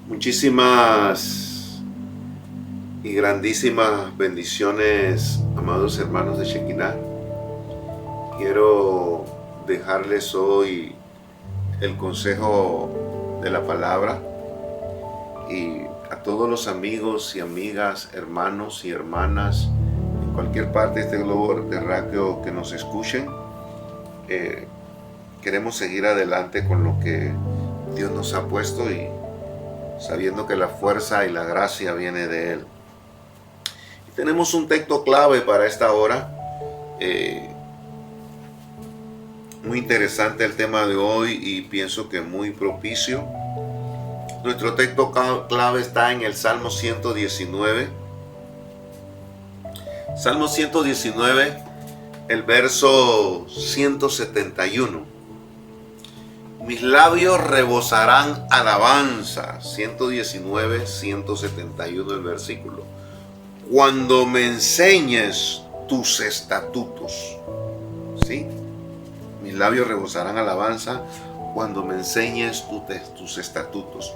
Muchísimas y grandísimas bendiciones, amados hermanos de Shekinah. Quiero dejarles hoy el consejo de la palabra y a todos los amigos y amigas, hermanos y hermanas en cualquier parte de este globo terráqueo que nos escuchen. Queremos seguir adelante con lo que Dios nos ha puesto y sabiendo que la fuerza y la gracia viene de Él. Y tenemos un texto clave para esta hora. Muy interesante el tema de hoy y pienso que muy propicio. Nuestro texto clave está en el Salmo 119. Salmo 119, el verso 171. Mis labios rebosarán alabanza. 119, 171 el versículo. Cuando me enseñes tus estatutos. ¿Sí? Mis labios rebosarán alabanza cuando me enseñes tus estatutos.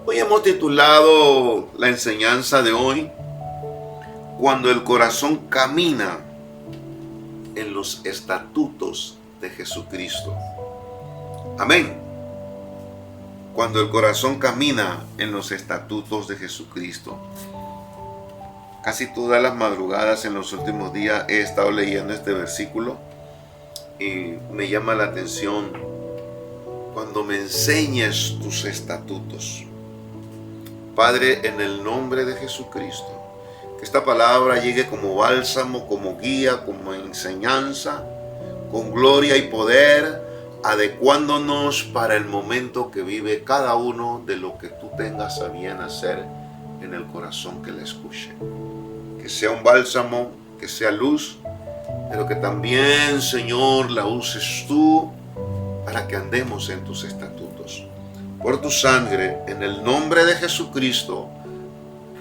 Hoy hemos titulado la enseñanza de hoy, Cuando el corazón camina en los estatutos de Jesucristo. Amén. Cuando el corazón camina en los estatutos de Jesucristo. Casi todas las madrugadas en los últimos días he estado leyendo este versículo y me llama la atención. Cuando me enseñes tus estatutos. Padre, en el nombre de Jesucristo, que esta palabra llegue como bálsamo, como guía, como enseñanza, con gloria y poder, adecuándonos para el momento que vive cada uno de lo que tú tengas a bien hacer en el corazón que le escuche. Que sea un bálsamo, que sea luz, pero que también, Señor, la uses tú para que andemos en tus estatutos. Por tu sangre, en el nombre de Jesucristo,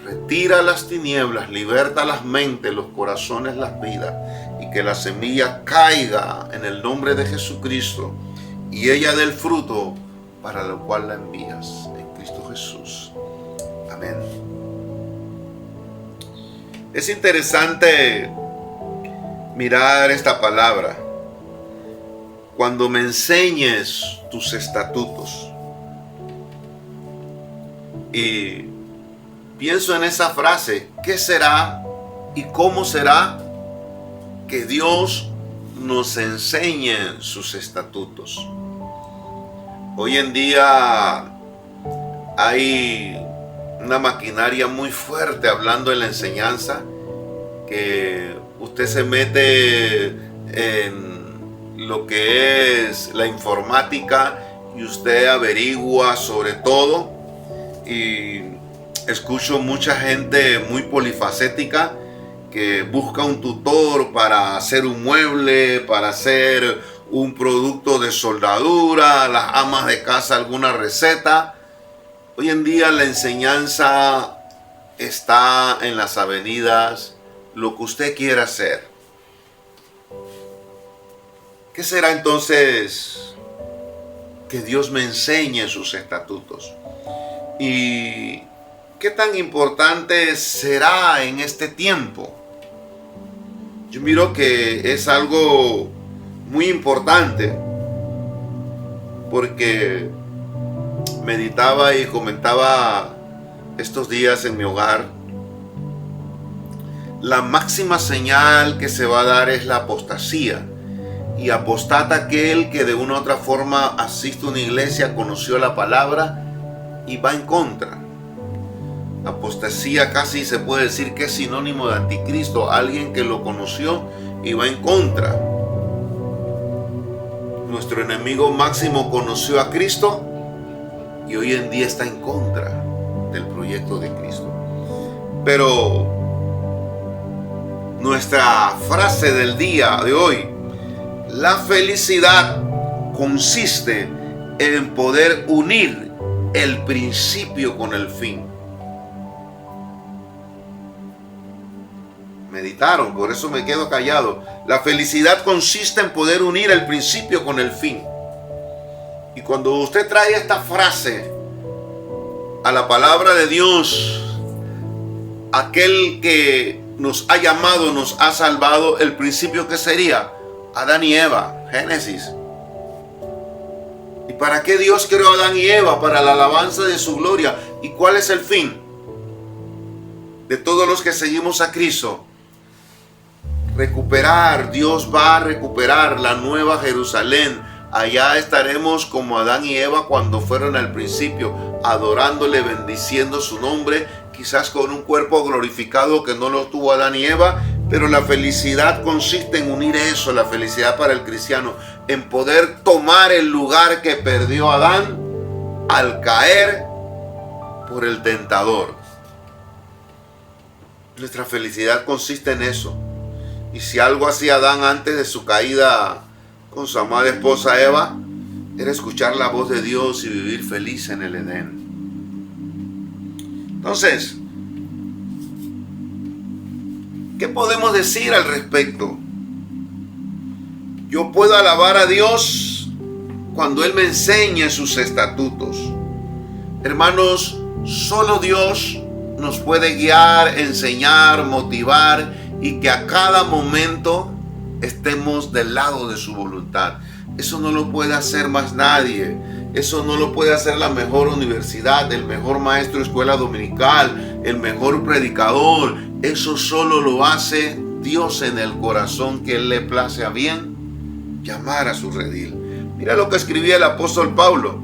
retira las tinieblas, liberta las mentes, los corazones, las vidas, y que la semilla caiga en el nombre de Jesucristo y ella dé el fruto para lo cual la envías en Cristo Jesús. Amén. Es interesante mirar esta palabra. Cuando me enseñes tus estatutos. Y pienso en esa frase, ¿qué será y cómo será que Dios nos enseñe sus estatutos? Hoy en día hay una maquinaria muy fuerte hablando de la enseñanza, que usted se mete en lo que es la informática y usted averigua sobre todo. Y escucho mucha gente muy polifacética que busca un tutor para hacer un mueble, para hacer un producto de soldadura, las amas de casa alguna receta. Hoy en día la enseñanza está en las avenidas, lo que usted quiera hacer. ¿Qué será entonces que Dios me enseñe sus estatutos? ¿Y qué tan importante será en este tiempo? Yo miro que es algo muy importante, porque meditaba y comentaba estos días en mi hogar. La máxima señal que se va a dar es la apostasía. Y apostata aquel que de una u otra forma asiste a una iglesia, conoció la palabra y va en contra. Apostasía casi se puede decir que es sinónimo de anticristo, alguien que lo conoció y va en contra. Nuestro enemigo máximo conoció a Cristo y hoy en día está en contra del proyecto de Cristo. Pero nuestra frase del día de hoy, la felicidad consiste en poder unir el principio con el fin. Meditaron, por eso me quedo callado. La felicidad consiste en poder unir el principio con el fin. Y cuando usted trae esta frase a la palabra de Dios, aquel que nos ha llamado, nos ha salvado, el principio que sería Adán y Eva, Génesis. ¿Y para qué Dios creó a Adán y Eva? Para la alabanza de su gloria. ¿Y cuál es el fin de todos los que seguimos a Cristo? Recuperar, Dios va a recuperar la nueva Jerusalén. Allá estaremos como Adán y Eva cuando fueron al principio, adorándole, bendiciendo su nombre, quizás con un cuerpo glorificado que no lo tuvo Adán y Eva, pero la felicidad consiste en unir eso, la felicidad para el cristiano, en poder tomar el lugar que perdió Adán al caer por el tentador. Nuestra felicidad consiste en eso. Y si algo hacía Adán antes de su caída con su amada esposa Eva, era escuchar la voz de Dios y vivir feliz en el Edén. Entonces, ¿qué podemos decir al respecto? Yo puedo alabar a Dios cuando Él me enseñe sus estatutos. Hermanos, solo Dios nos puede guiar, enseñar, motivar y que a cada momento estemos del lado de su voluntad. Eso no lo puede hacer más nadie. Eso no lo puede hacer la mejor universidad, el mejor maestro de escuela dominical, el mejor predicador. Eso solo lo hace Dios en el corazón que Él le place a bien llamar a su redil. Mira lo que escribía el apóstol Pablo.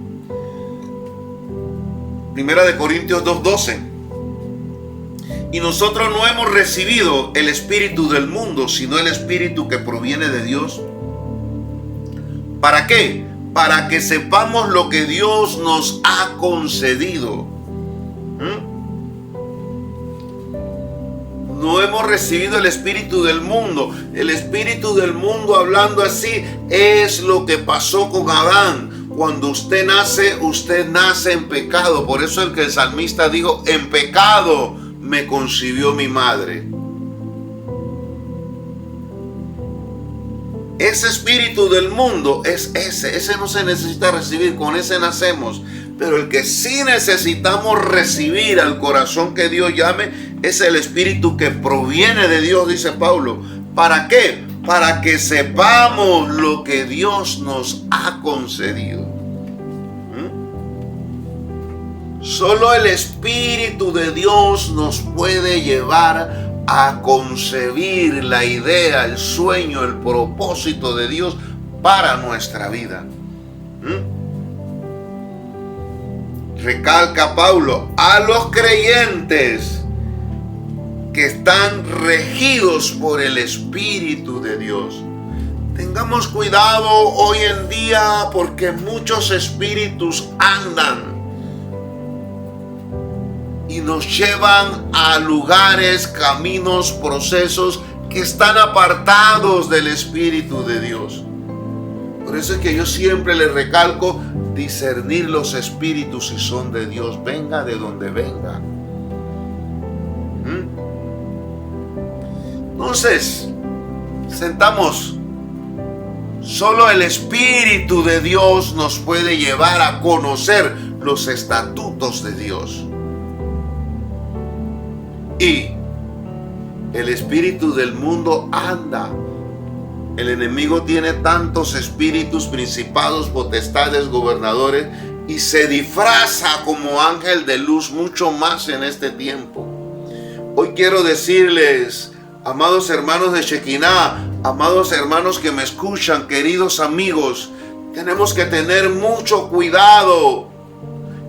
1 Corintios 2:12. Y nosotros no hemos recibido el espíritu del mundo, sino el espíritu que proviene de Dios. ¿Para qué? Para que sepamos lo que Dios nos ha concedido. No hemos recibido el espíritu del mundo. El espíritu del mundo, hablando así, es lo que pasó con Adán. Cuando usted nace en pecado. Por eso el que el salmista dijo, en pecado me concibió mi madre. Ese espíritu del mundo es ese no se necesita recibir, con ese nacemos. Pero el que sí necesitamos recibir al corazón que Dios llame es el espíritu que proviene de Dios, dice Pablo. ¿Para qué? Para que sepamos lo que Dios nos ha concedido. Solo el Espíritu de Dios nos puede llevar a concebir la idea, el sueño, el propósito de Dios para nuestra vida. Recalca Pablo, a los creyentes que están regidos por el Espíritu de Dios. Tengamos cuidado hoy en día porque muchos espíritus andan y nos llevan a lugares, caminos, procesos que están apartados del Espíritu de Dios. Por eso es que yo siempre les recalco discernir los espíritus si son de Dios, venga de donde venga. Entonces, sentamos. Solo el Espíritu de Dios nos puede llevar a conocer los estatutos de Dios. Y el espíritu del mundo anda. El enemigo tiene tantos espíritus, principados, potestades, gobernadores, y se disfraza como ángel de luz mucho más en este tiempo. Hoy quiero decirles, amados hermanos de Shekinah, amados hermanos que me escuchan, queridos amigos, tenemos que tener mucho cuidado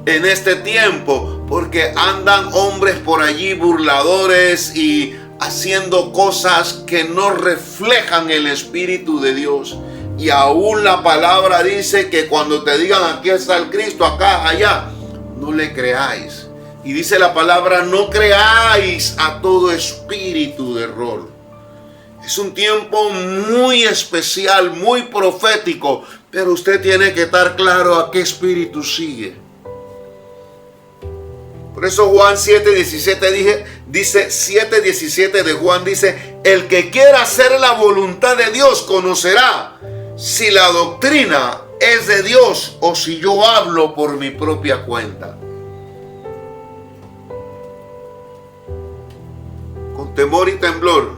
en este tiempo, porque andan hombres por allí burladores y haciendo cosas que no reflejan el Espíritu de Dios. Y aún la palabra dice que cuando te digan aquí está el Cristo, acá, allá, no le creáis. Y dice la palabra, no creáis a todo espíritu de error. Es un tiempo muy especial, muy profético, pero usted tiene que estar claro a qué espíritu sigue. Por eso Juan 7:17 dice 7:17 de Juan dice, el que quiera hacer la voluntad de Dios conocerá si la doctrina es de Dios o si yo hablo por mi propia cuenta. temor y temblor,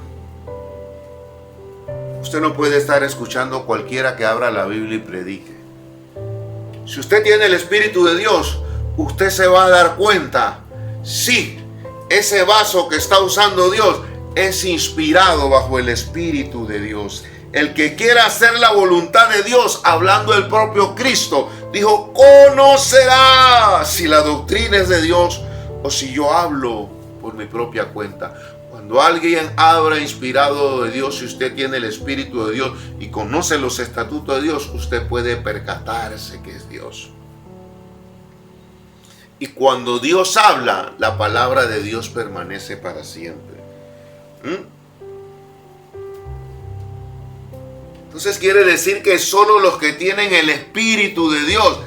usted no puede estar escuchando cualquiera que abra la Biblia y predique. Si usted tiene el Espíritu de Dios, usted se va a dar cuenta, sí, ese vaso que está usando Dios es inspirado bajo el Espíritu de Dios. El que quiera hacer la voluntad de Dios, hablando del propio Cristo, dijo, conocerá si la doctrina es de Dios o si yo hablo por mi propia cuenta. Cuando alguien habla inspirado de Dios, si usted tiene el Espíritu de Dios y conoce los estatutos de Dios, usted puede percatarse que es Dios. Y cuando Dios habla, la palabra de Dios permanece para siempre. Entonces quiere decir que solo los que tienen el Espíritu de Dios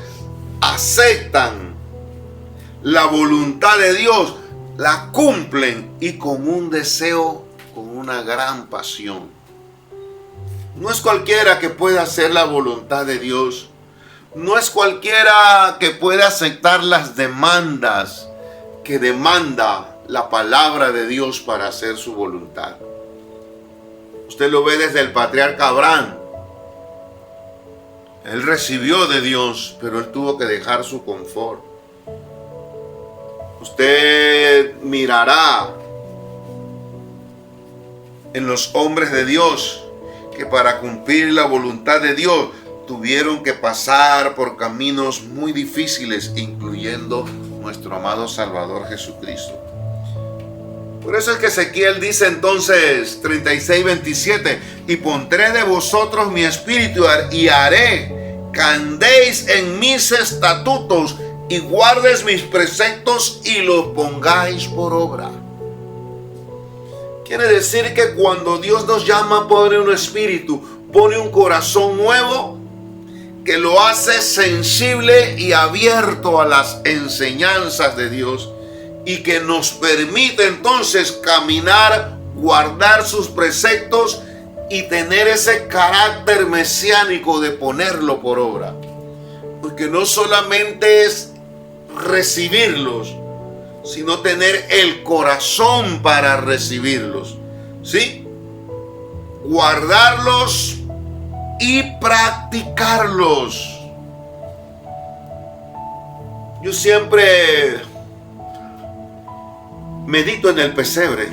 aceptan la voluntad de Dios, la cumplen y con un deseo, con una gran pasión. No es cualquiera que pueda hacer la voluntad de Dios. No es cualquiera que pueda aceptar las demandas que demanda la palabra de Dios para hacer su voluntad. Usted lo ve desde el patriarca Abraham. Él recibió de Dios, pero él tuvo que dejar su confort. Usted mirará en los hombres de Dios que para cumplir la voluntad de Dios tuvieron que pasar por caminos muy difíciles, incluyendo nuestro amado Salvador Jesucristo. Por eso es que Ezequiel dice entonces 36:27, y pondré de vosotros mi espíritu y haré que andéis en mis estatutos y guardes mis preceptos y los pongáis por obra. Quiere decir que cuando Dios nos llama, pone un espíritu, pone un corazón nuevo que lo hace sensible y abierto a las enseñanzas de Dios, y que nos permite entonces caminar, guardar sus preceptos y tener ese carácter mesiánico de ponerlo por obra. Porque no solamente es recibirlos, sino tener el corazón para recibirlos, ¿sí? Guardarlos y practicarlos. Yo siempre medito en el pesebre.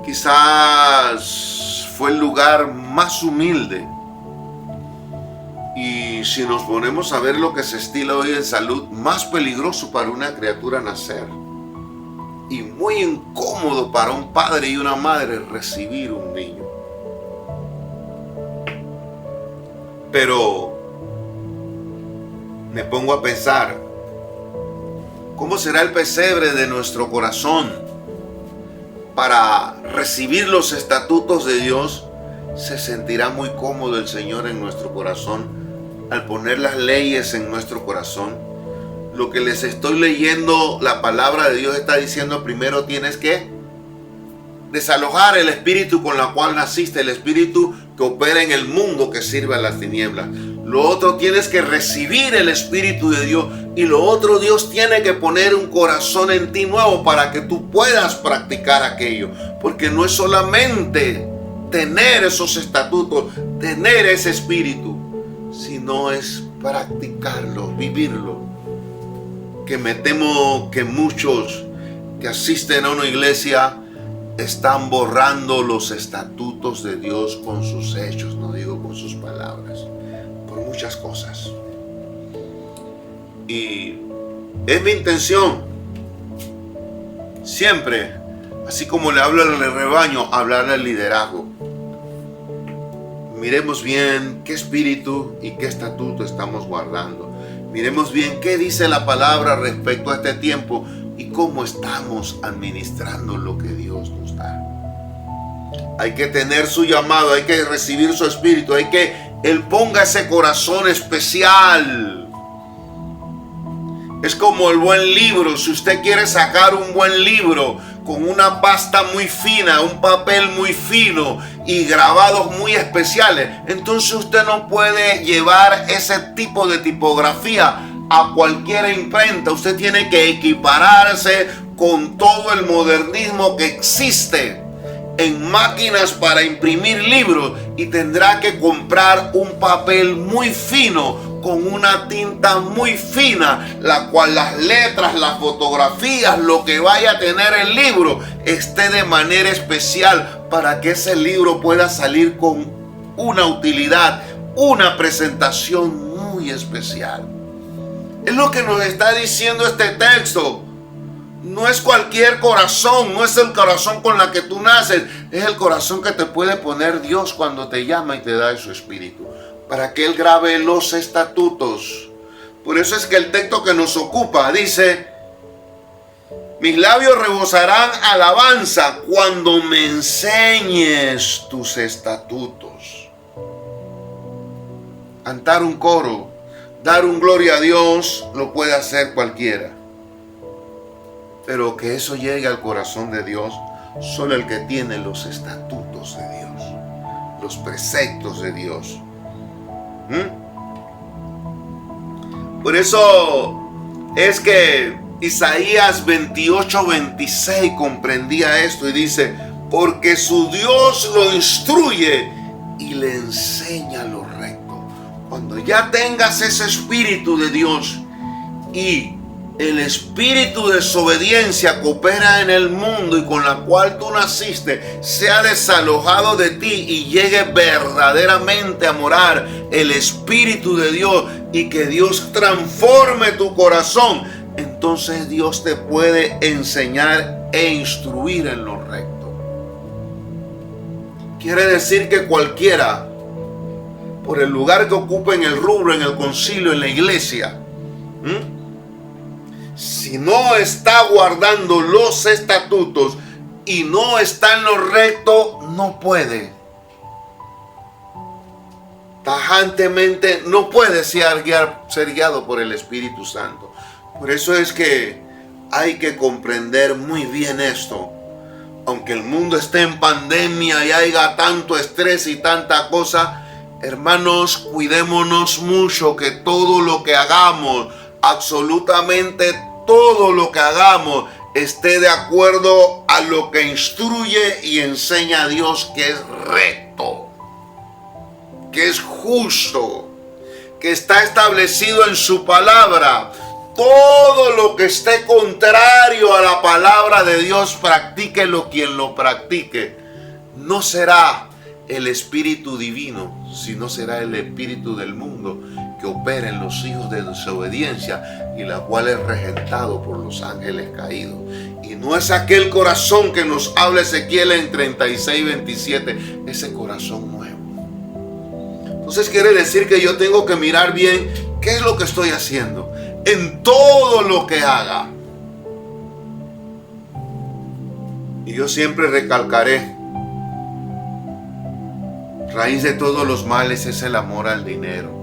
Quizás fue el lugar más humilde. Y si nos ponemos a ver lo que se estila hoy en salud, más peligroso para una criatura nacer. Y muy incómodo para un padre y una madre recibir un niño. Pero me pongo a pensar, ¿cómo será el pesebre de nuestro corazón para recibir los estatutos de Dios? Se sentirá muy cómodo el Señor en nuestro corazón al poner las leyes en nuestro corazón. Lo que les estoy leyendo, la palabra de Dios está diciendo, primero tienes que desalojar el espíritu con la cual naciste, el espíritu que opera en el mundo que sirve a las tinieblas. Lo otro, tienes que recibir el Espíritu de Dios. Y lo otro, Dios tiene que poner un corazón en ti nuevo para que tú puedas practicar aquello. Porque no es solamente tener esos estatutos, tener ese espíritu, sino es practicarlo, vivirlo. Que me temo que muchos que asisten a una iglesia están borrando los estatutos de Dios con sus hechos, no digo con sus palabras, por muchas cosas. Y es mi intención siempre, así como le hablo al rebaño, hablarle al liderazgo. Miremos bien qué espíritu y qué estatuto estamos guardando. Miremos bien qué dice la palabra respecto a este tiempo y cómo estamos administrando lo que Dios nos da. Hay que tener su llamado, hay que recibir su espíritu, hay que Él ponga ese corazón especial. Es como el buen libro. Si usted quiere sacar un buen libro con una pasta muy fina, un papel muy fino y grabados muy especiales, entonces usted no puede llevar ese tipo de tipografía a cualquier imprenta. Usted tiene que equipararse con todo el modernismo que existe en máquinas para imprimir libros, y tendrá que comprar un papel muy fino con una tinta muy fina, la cual las letras, las fotografías, lo que vaya a tener el libro esté de manera especial para que ese libro pueda salir con una utilidad, una presentación muy especial. Es lo que nos está diciendo este texto. No es cualquier corazón, no es el corazón con la que tú naces, es el corazón que te puede poner Dios cuando te llama y te da su espíritu, para que Él grabe los estatutos. Por eso es que el texto que nos ocupa dice: mis labios rebosarán alabanza cuando me enseñes tus estatutos. Cantar un coro, dar un gloria a Dios, lo puede hacer cualquiera. Pero que eso llegue al corazón de Dios, solo el que tiene los estatutos de Dios, los preceptos de Dios. Por eso es que Isaías 28:26 comprendía esto y dice: porque su Dios lo instruye y le enseña lo recto. Cuando ya tengas ese espíritu de Dios y el espíritu de desobediencia que opera en el mundo y con la cual tú naciste sea desalojado de ti y llegue verdaderamente a morar el Espíritu de Dios y que Dios transforme tu corazón, entonces Dios te puede enseñar e instruir en lo recto. Quiere decir que cualquiera, por el lugar que ocupe en el rubro, en el concilio, en la iglesia, si no está guardando los estatutos y no está en lo recto, no puede. Tajantemente no puede ser guiado por el Espíritu Santo. Por eso es que hay que comprender muy bien esto. Aunque el mundo esté en pandemia y haya tanto estrés y tanta cosa, hermanos, cuidémonos mucho, que todo lo que hagamos, absolutamente todo lo que hagamos, esté de acuerdo a lo que instruye y enseña a Dios, que es recto, que es justo, que está establecido en su palabra. Todo lo que esté contrario a la palabra de Dios, practíquelo quien lo practique. No será el Espíritu divino, sino será el espíritu del mundo que opera en los hijos de desobediencia, y la cual es regentado por los ángeles caídos. Y no es aquel corazón que nos habla Ezequiel en 36:27, ese corazón nuevo. Entonces quiere decir que yo tengo que mirar bien qué es lo que estoy haciendo en todo lo que haga. Y yo siempre recalcaré: raíz de todos los males es el amor al dinero.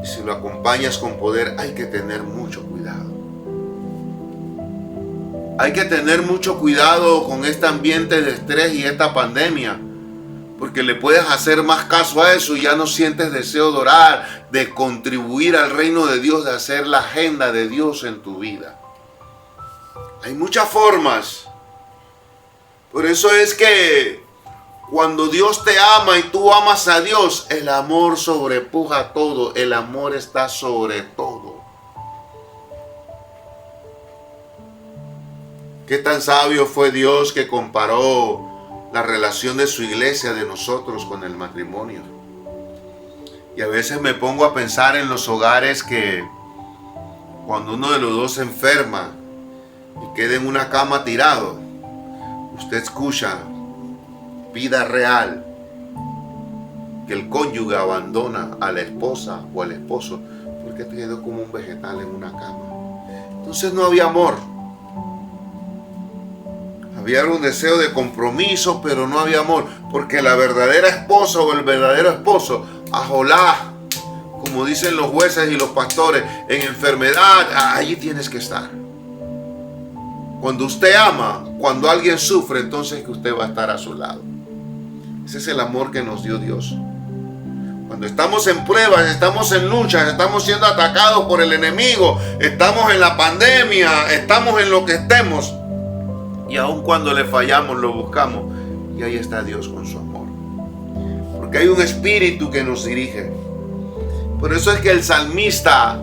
Y si lo acompañas con poder, hay que tener mucho cuidado. Hay que tener mucho cuidado con este ambiente de estrés y esta pandemia, porque le puedes hacer más caso a eso y ya no sientes deseo de orar, de contribuir al reino de Dios, de hacer la agenda de Dios en tu vida. Hay muchas formas. Por eso es que cuando Dios te ama y tú amas a Dios, el amor sobrepuja todo. El amor está sobre todo. ¿Qué tan sabio fue Dios que comparó la relación de su iglesia, de nosotros, con el matrimonio? Y a veces me pongo a pensar en los hogares que cuando uno de los dos se enferma y queda en una cama tirado, usted escucha vida real, que el cónyuge abandona a la esposa o al esposo porque quedó como un vegetal en una cama. Entonces no había amor. Había un deseo de compromiso, pero no había amor, porque la verdadera esposa o el verdadero esposo, ajolá, como dicen los jueces y los pastores, en enfermedad, allí tienes que estar. Cuando usted ama, cuando alguien sufre, entonces que usted va a estar a su lado. Ese es el amor que nos dio Dios. Cuando estamos en pruebas, estamos en luchas, estamos siendo atacados por el enemigo, estamos en la pandemia, estamos en lo que estemos. Y aun cuando le fallamos, lo buscamos. Y ahí está Dios con su amor. Porque hay un espíritu que nos dirige. Por eso es que el salmista,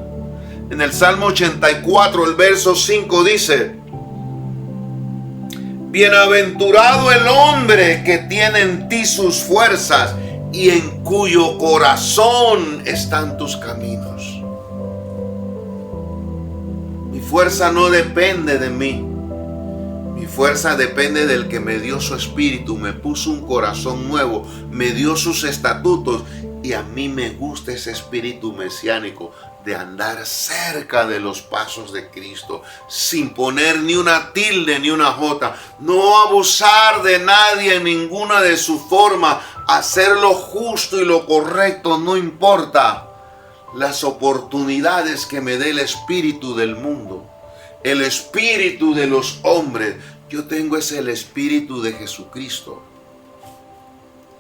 en el Salmo 84, el verso 5 dice: bienaventurado el hombre que tiene en ti sus fuerzas y en cuyo corazón están tus caminos. Mi fuerza no depende de mí. Mi fuerza depende del que me dio su espíritu, me puso un corazón nuevo, me dio sus estatutos, y a mí me gusta ese espíritu mesiánico de andar cerca de los pasos de Cristo, sin poner ni una tilde ni una jota, no abusar de nadie en ninguna de su forma, hacer lo justo y lo correcto, no importa las oportunidades que me dé el espíritu del mundo, el espíritu de los hombres. Yo tengo el espíritu de Jesucristo,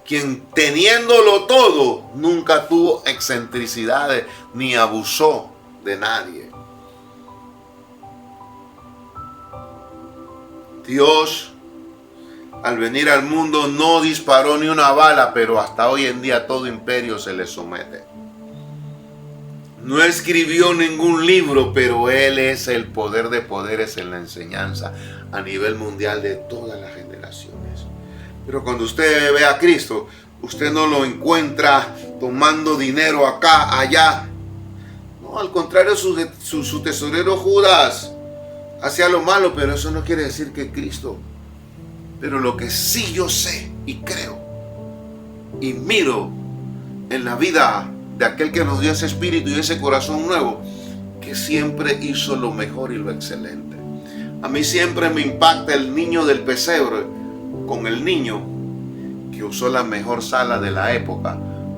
quien teniéndolo todo, nunca tuvo excentricidades ni abusó de nadie. Dios, al venir al mundo, no disparó ni una bala, pero hasta hoy en día todo imperio se le somete. No escribió ningún libro, pero Él es el poder de poderes en la enseñanza a nivel mundial de todas las generaciones. Pero cuando usted ve a Cristo, usted no lo encuentra tomando dinero acá, allá. No, al contrario, su tesorero Judas hacía lo malo, pero eso no quiere decir que Cristo. Pero lo que sí yo sé y creo y miro en la vida de aquel que nos dio ese espíritu y ese corazón nuevo, que siempre hizo lo mejor y lo excelente. A mí siempre me impacta el niño del pesebre con el niño que usó la mejor sala de la época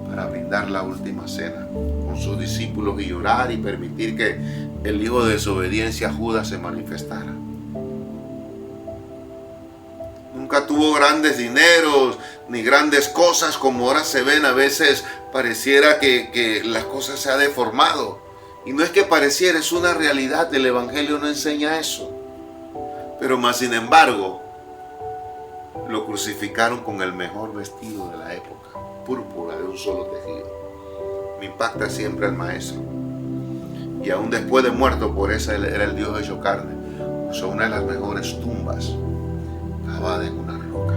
para brindar la última cena con sus discípulos y llorar y permitir que el hijo de desobediencia, Judas, se manifestara. Nunca tuvo grandes dineros ni grandes cosas como ahora se ven. A veces pareciera que las cosas se han deformado. Y no es que pareciera, es una realidad. El Evangelio no enseña eso. Pero más sin embargo, lo crucificaron con el mejor vestido de la época, púrpura de un solo tejido. Me impacta siempre el maestro. Y aún después de muerto, por eso él era el Dios hecho carne. Usó una de las mejores tumbas, cavada en una roca.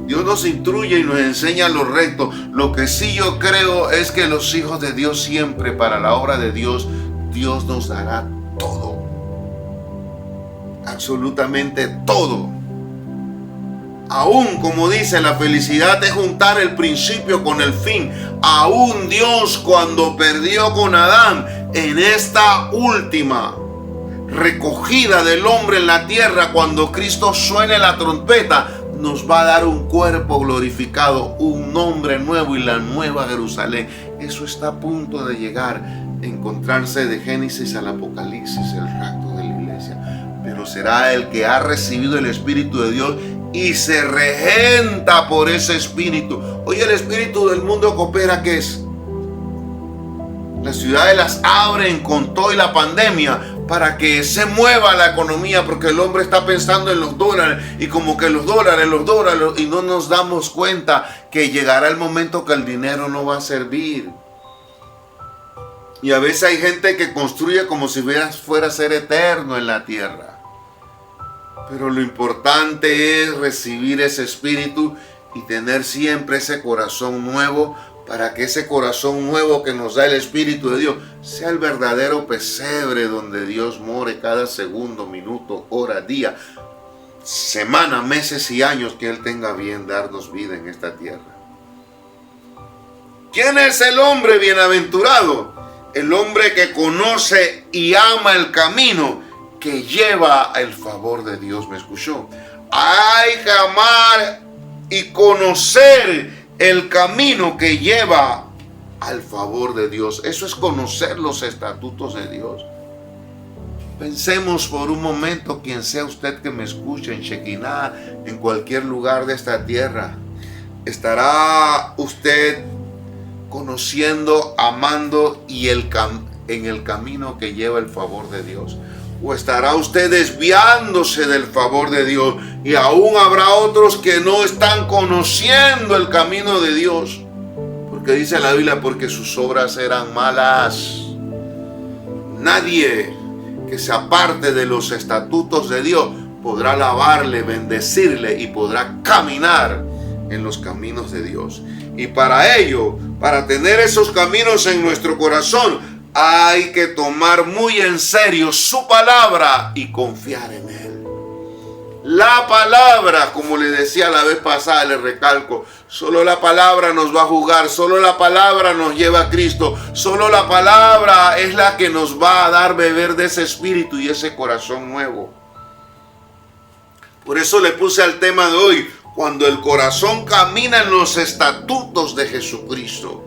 Dios nos instruye y nos enseña lo recto. Lo que sí yo creo es que los hijos de Dios siempre, para la obra de Dios, Dios nos dará todo. Absolutamente todo. Aún, como dice, la felicidad es juntar el principio con el fin. Aún Dios, cuando perdió con Adán, en esta última recogida del hombre en la tierra, cuando Cristo suene la trompeta, nos va a dar un cuerpo glorificado, un nombre nuevo y la nueva Jerusalén. Eso está a punto de llegar, encontrarse de Génesis al Apocalipsis, el rapto de la iglesia. Pero será el que ha recibido el Espíritu de Dios y se regenta por ese Espíritu. Hoy el espíritu del mundo coopera, ¿qué es? Las ciudades las abren con todo y la pandemia para que se mueva la economía, porque el hombre está pensando en los dólares y como que los dólares, y no nos damos cuenta que llegará el momento que el dinero no va a servir. Y a veces hay gente que construye como si fuera a ser eterno en la tierra. Pero lo importante es recibir ese espíritu y tener siempre ese corazón nuevo, para que ese corazón nuevo que nos da el Espíritu de Dios sea el verdadero pesebre donde Dios more cada segundo, minuto, hora, día, semana, meses y años que Él tenga bien darnos vida en esta tierra. ¿Quién es el hombre bienaventurado? El hombre que conoce y ama el camino que lleva el favor de Dios. ¿Me escuchó? Hay que amar y conocer el camino que lleva al favor de Dios. Eso es conocer los estatutos de Dios. Pensemos por un momento, quien sea usted que me escuche, en Shekinah, en cualquier lugar de esta tierra. ¿Estará usted conociendo, amando y en el camino que lleva el favor de Dios? ¿O estará usted desviándose del favor de Dios? Y aún habrá otros que no están conociendo el camino de Dios. Porque dice la Biblia, porque sus obras eran malas. Nadie que se aparte de los estatutos de Dios podrá alabarle, bendecirle y podrá caminar en los caminos de Dios. Y para ello, para tener esos caminos en nuestro corazón, hay que tomar muy en serio su palabra y confiar en Él. La palabra, como le decía la vez pasada, le recalco, solo la palabra nos va a juzgar, solo la palabra nos lleva a Cristo, solo la palabra es la que nos va a dar beber de ese espíritu y ese corazón nuevo. Por eso le puse al tema de hoy, cuando el corazón camina en los estatutos de Jesucristo.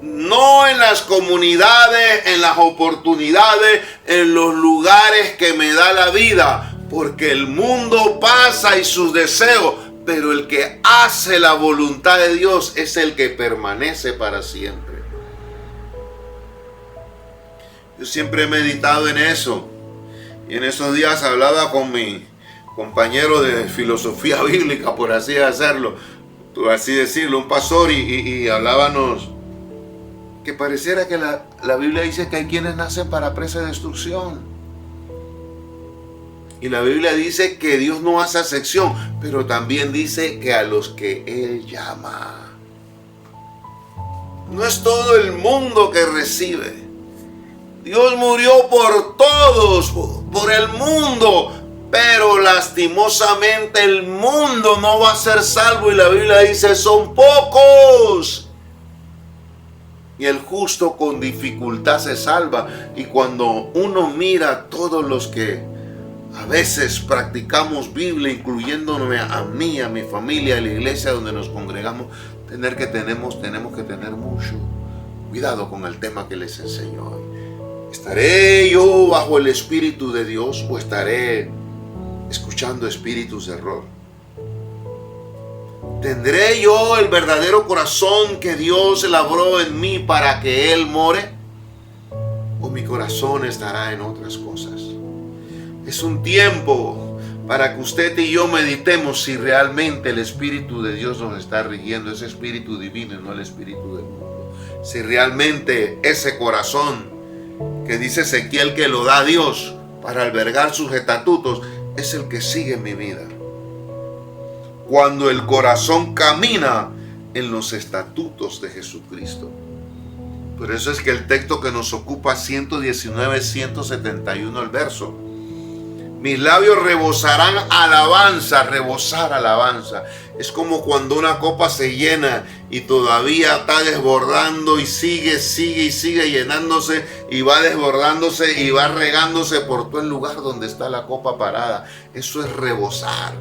No en las comunidades, en las oportunidades, en los lugares que me da la vida. Porque el mundo pasa y sus deseos, pero el que hace la voluntad de Dios es el que permanece para siempre. Yo siempre he meditado en eso. Y en esos días hablaba con mi compañero de filosofía bíblica, por así decirlo, un pastor, y hablábamos que pareciera que la Biblia dice que hay quienes nacen para presa de destrucción. Y la Biblia dice que Dios no hace acepción, pero también dice que a los que Él llama. No es todo el mundo que recibe. Dios murió por todos, por el mundo, pero lastimosamente el mundo no va a ser salvo y la Biblia dice son pocos. Y el justo con dificultad se salva. Y cuando uno mira a todos los que a veces practicamos Biblia, incluyéndome a mí, a mi familia, a la iglesia donde nos congregamos, tenemos que tener mucho cuidado con el tema que les enseño hoy. ¿Estaré yo bajo el Espíritu de Dios o estaré escuchando espíritus de error? ¿Tendré yo el verdadero corazón que Dios labró en mí para que Él more? ¿O mi corazón estará en otras cosas? Es un tiempo para que usted y yo meditemos si realmente el Espíritu de Dios nos está rigiendo, ese Espíritu divino y no el Espíritu del mundo. Si realmente ese corazón que dice Ezequiel que lo da Dios para albergar sus estatutos es el que sigue mi vida. Cuando el corazón camina en los estatutos de Jesucristo. Por eso es que el texto que nos ocupa 119, 171 el verso. Mis labios rebosarán alabanza, rebosar alabanza. Es como cuando una copa se llena y todavía está desbordando y sigue llenándose y va desbordándose y va regándose por todo el lugar donde está la copa parada. Eso es rebosar.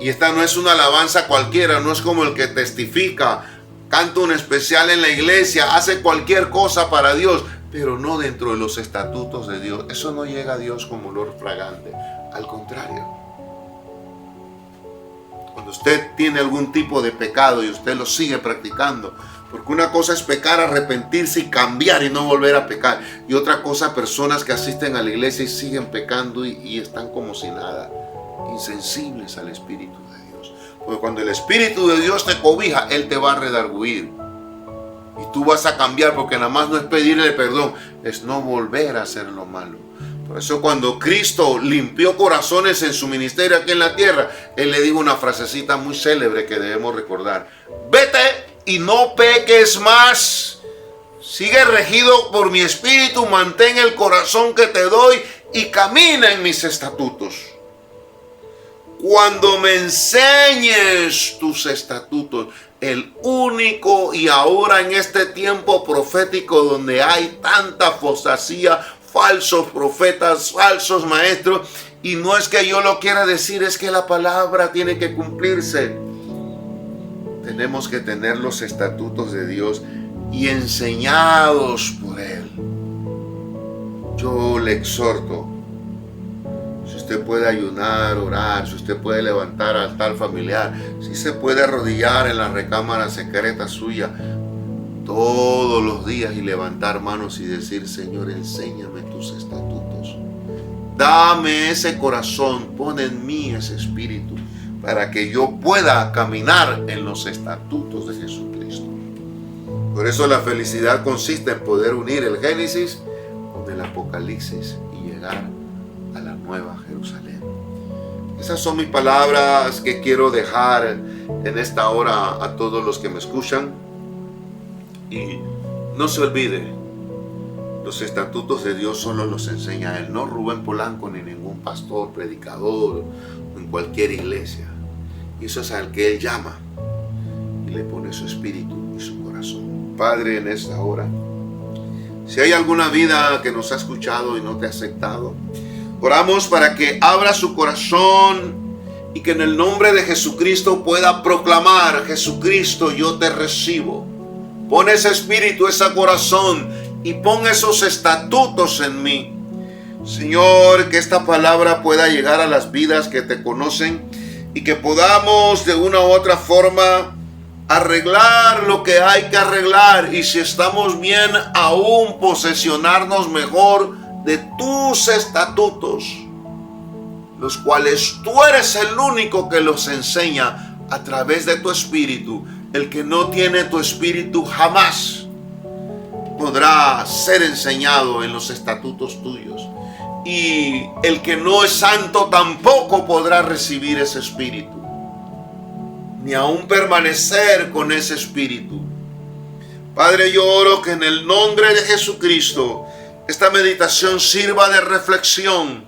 Y esta no es una alabanza cualquiera, no es como el que testifica, canta un especial en la iglesia, hace cualquier cosa para Dios, pero no dentro de los estatutos de Dios. Eso no llega a Dios como olor fragante. Al contrario. Cuando usted tiene algún tipo de pecado y usted lo sigue practicando, porque una cosa es pecar, arrepentirse y cambiar y no volver a pecar. Y otra cosa, personas que asisten a la iglesia y siguen pecando y están como si nada, insensibles al Espíritu de Dios. Porque cuando el Espíritu de Dios te cobija, Él te va a redarguir. Y tú vas a cambiar, porque nada más no es pedirle perdón, es no volver a hacer lo malo. Por eso cuando Cristo limpió corazones en su ministerio aquí en la tierra, Él le dijo una frasecita muy célebre que debemos recordar. Vete y no peques más. Sigue regido por mi espíritu, mantén el corazón que te doy y camina en mis estatutos. Cuando me enseñes tus estatutos, el único y ahora en este tiempo profético donde hay tanta apostasía, falsos profetas, falsos maestros, y no es que yo lo quiera decir, es que la palabra tiene que cumplirse. Tenemos que tener los estatutos de Dios y enseñados por Él. Yo le exhorto, si usted usted puede ayunar, orar, si usted puede levantar al tal familiar, si se puede arrodillar en la recámara secreta suya todos los días y levantar manos y decir: Señor, enséñame tus estatutos. Dame ese corazón, pon en mí ese espíritu para que yo pueda caminar en los estatutos de Jesucristo. Por eso la felicidad consiste en poder unir el Génesis con el Apocalipsis y llegar a la Nueva Jerusalén. Esas son mis palabras que quiero dejar en esta hora a todos los que me escuchan. Y no se olvide, los estatutos de Dios solo los enseña Él, no Rubén Polanco ni ningún pastor, predicador o en cualquier iglesia. Y eso es al que Él llama y le pone su espíritu y su corazón. Padre, en esta hora, si hay alguna vida que nos ha escuchado y no te ha aceptado, oramos para que abra su corazón y que en el nombre de Jesucristo pueda proclamar: Jesucristo, yo te recibo. Pon ese espíritu, ese corazón y pon esos estatutos en mí. Señor, que esta palabra pueda llegar a las vidas que te conocen y que podamos de una u otra forma arreglar lo que hay que arreglar, y si estamos bien, aún posesionarnos mejor de tus estatutos, los cuales tú eres el único que los enseña a través de tu espíritu. El que no tiene tu espíritu jamás podrá ser enseñado en los estatutos tuyos. Y el que no es santo tampoco podrá recibir ese espíritu, ni aún permanecer con ese espíritu. Padre, yo oro que en el nombre de Jesucristo esta meditación sirva de reflexión,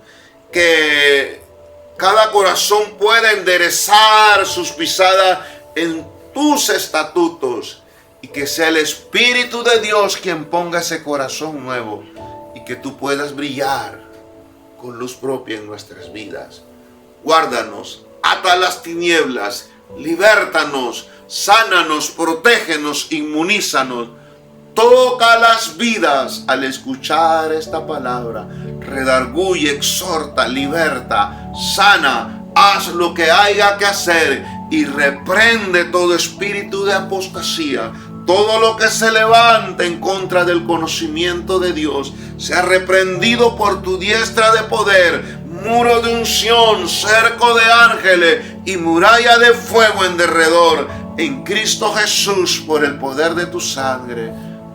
que cada corazón pueda enderezar sus pisadas en tus estatutos, y que sea el Espíritu de Dios quien ponga ese corazón nuevo, y que tú puedas brillar con luz propia en nuestras vidas. Guárdanos, ata las tinieblas, libértanos, sánanos, protégenos, inmunízanos. Toca las vidas al escuchar esta palabra. Redarguye, exhorta, liberta, sana, haz lo que haya que hacer y reprende todo espíritu de apostasía. Todo lo que se levante en contra del conocimiento de Dios sea reprendido por tu diestra de poder. Muro de unción, cerco de ángeles y muralla de fuego en derredor, en Cristo Jesús, por el poder de tu sangre.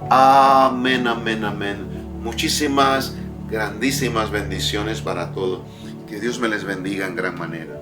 Amén, amén, amén. Muchísimas, grandísimas bendiciones para todos. Que Dios me les bendiga en gran manera.